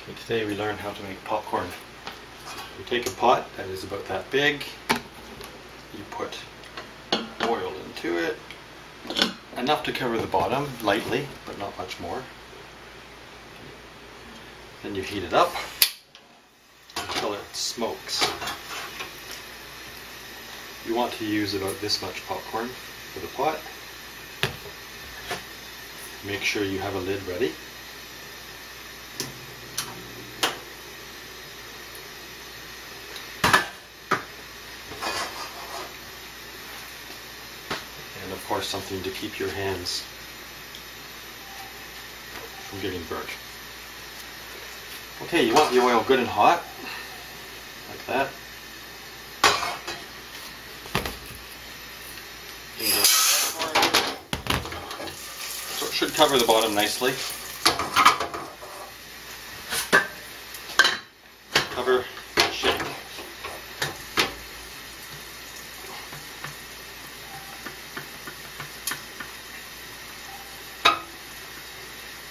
Okay, today we learn how to make popcorn. You take a pot that is about that big, you put oil into it, enough to cover the bottom, lightly, but not much more. Then you heat it up until it smokes. You want to use about this much popcorn for the pot. Make sure you have a lid ready. And of course something to keep your hands from getting burnt. Okay, you want the oil good and hot, like that. So it should cover the bottom nicely. Cover, shake.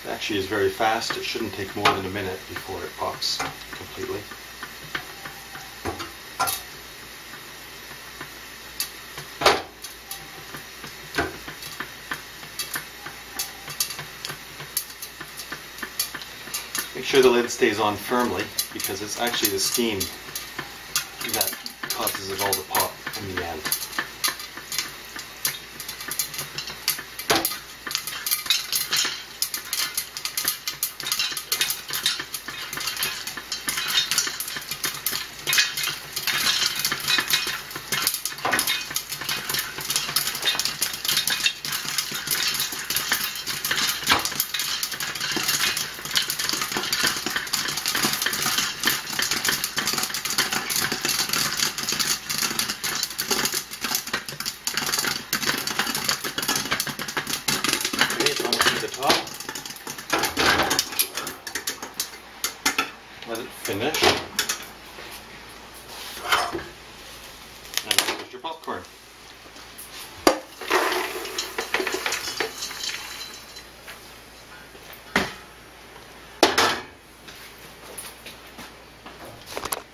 It actually is very fast. It shouldn't take more than a minute before it pops completely. Make sure the lid stays on firmly, because it's actually the steam that causes it all to pop in the end. The top. Let it finish. And there's your popcorn.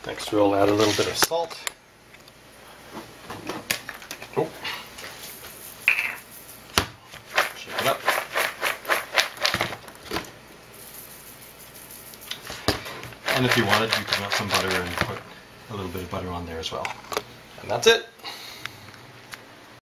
Next we'll add a little bit of salt. Oh. Shake it up. And if you wanted, you could have some butter and put a little bit of butter on there as well. And that's it.